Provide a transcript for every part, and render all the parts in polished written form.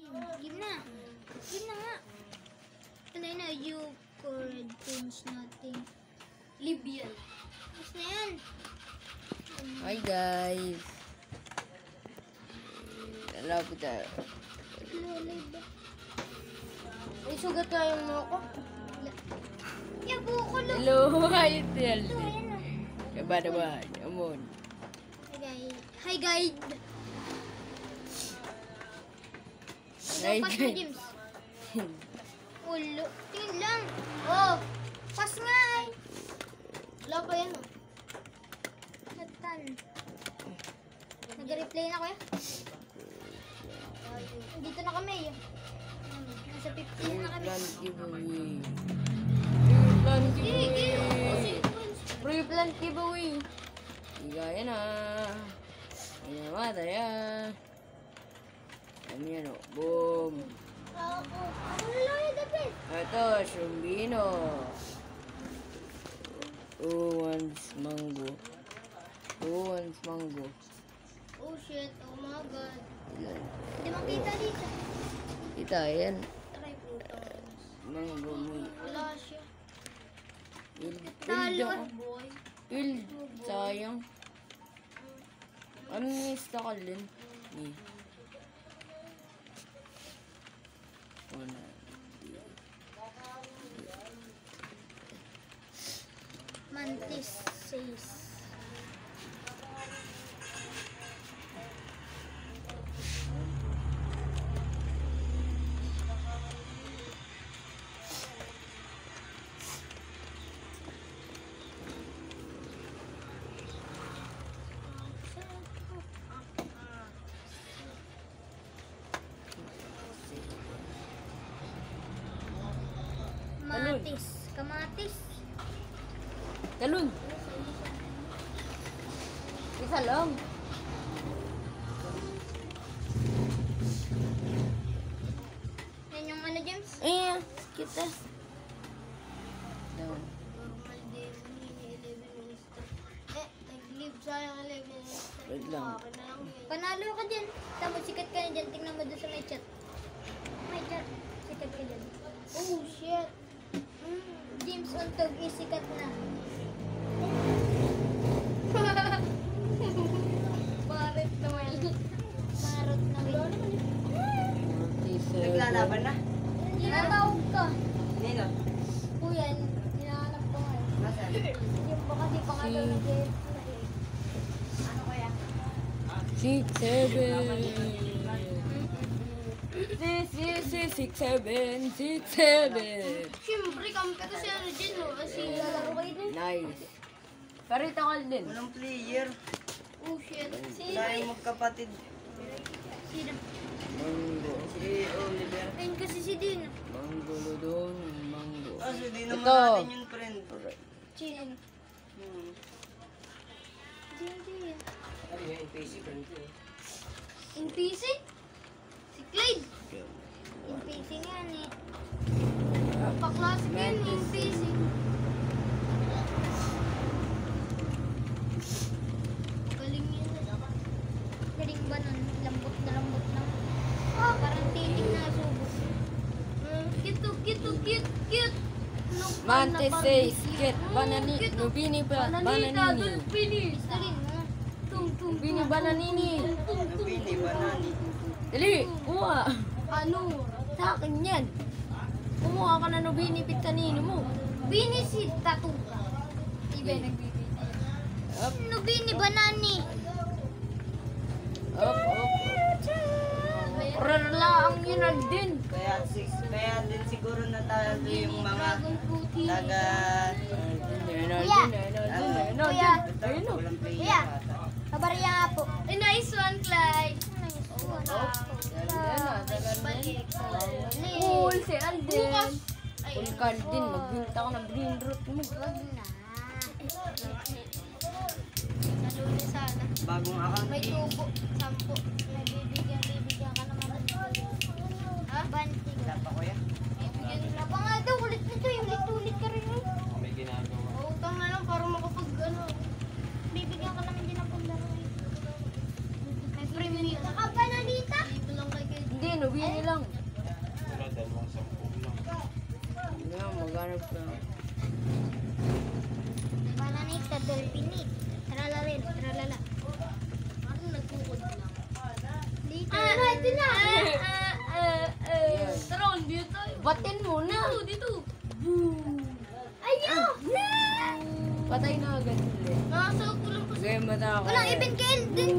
Game na. Game na nga. Ano yun na? You could change nothing. Libyan. Mas na yan. Hi guys. Hello po tayo. May sugat na yung mga ko. Ya, buko lang. Hello, hi Tel. Ito, ayan na. Kaba naman, amon. Hi guys. Hi guys. Hi Pass mo, guys. James. Ulo. Tingin lang. Oh. Pass nga eh. Wala pa yan oh. Natan. Nag-replay na ko yan. Dito na kami eh. Nasa 15 na kami. Plan giveaway. Plan giveaway. Free plan giveaway. Igaya na. Ayan mata yan. Ayan yan o. Boom. Ako. Ano lang yung dapit? Ito, Shumbino. One's mango. One's mango. Oh shit. Oh my god. Ilan? Hindi makita dito. Kita, yan. Try po ito. Mango mo. Wala siya. Build Talo. ako. Boy. Build. Sayang. Ano yung stakalin? Ni. Una. Mantis says. Matis. Kamatis. Talon. Isa lang. Yan yung ano, James? Eh, kita. Down. Normal day, hini 11 minutes. Nag-leave sayang 11 minutes. Wait lang. Okay na lang yun. Panalo ka dyan. Tapos sikat ka na dyan. Tingnan mo doon sa may chat. May chat. Sikat ka dyan. Oh, shit. James Ontog is sikat na. Barit naman. Marot naman. Naglalaban na? Tinatawag ka. Nino? Kuya, hinahanap ko nga. Nasaan? Yung baka di pa nga daw nag-edit. Ano kaya? 6, 7. 6, 7, 6, 7. Siyempre, kami ka kasi ano dyan, no? Kasi lalaro kayo din. Nice. Pero itakal din. Walang player. Oh, shit. Sino? Tayong magkapatid. Sino? Mango. Si Oliver. Ayun kasi si Din. Mango doon. Mango. Kasi di naman Ito. natin yung friend. Sino? Hmm. Din. Ano yun? PC friend ko eh. In PC? Si Clyde. In PC nga eh. Paklase ko yun, in PC. Galing yun. Galing ba nun? Lambot na. Ah, parang titing na subos. Cute. Mantis says, get banani. Nubini ba? Bananini. Gusto rin, no? Nubini bananini. Nabini, banani. Dali, kuha. Ano? Sa akin yan. Kumuha ka na nubini pitanino mo. Bini si Tatuka. Iba nagbibigay. Up, Nubini banani. up. Rarlaang yun din. Kaya din siguro natalo yung mga Dragon fruity. taga... Kuya. Kuya. Ayun o. Walang player Kuya. ata. Kabarya po. Nice one, Clyde. Cool si Alden. Cool ka Alden. Magbinta ka ng green root mo. Wag na. Sa lunes sana. Bagong account May eh. tubo. 10. May bibigyan ka naman. Ha? Banti. Wala pa kuya. Bibigyan nila pa nga daw. Ulit nito. Yung ulit ka rin. May ginagawa. Utang na lang para makapag ano. Bibigyan ka namin din ng paglaro. May premium. Nakapa na dito? Hindi lang kay Hindi, nubini lang. Wala, 210 lang. Nga, maghanap ka. Bananik ka dolphinit. Tralarin, tralala. Ano nagkukod lang? Dito. Ito na. Yan. Tara, on view tayo. Batin mo na. Dito. Ayaw! Patay na agad ulit. Nasa ko lang kasi. Game mata ako. Walang event kail din.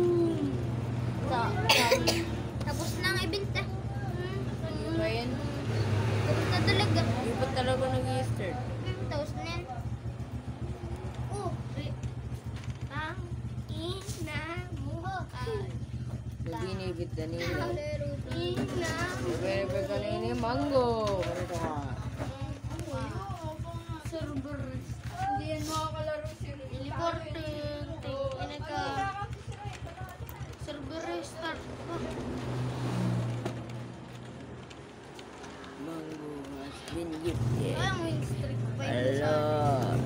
Tapos na ang event eh. Ano ba yan? Tapos na talaga. Hindi pa talaga nag-i-start. Tapos na yan. Oh, ang ina mo. Naginibit na nila. Ina mo. Nagre-refer ka na ini mango. Marito ka. Server. Hindi yan makakalaro sila. Teleporting. Tingin ka. Server restart. Mango has been gifted. Ay, ang wing streak pa yun sa Hello.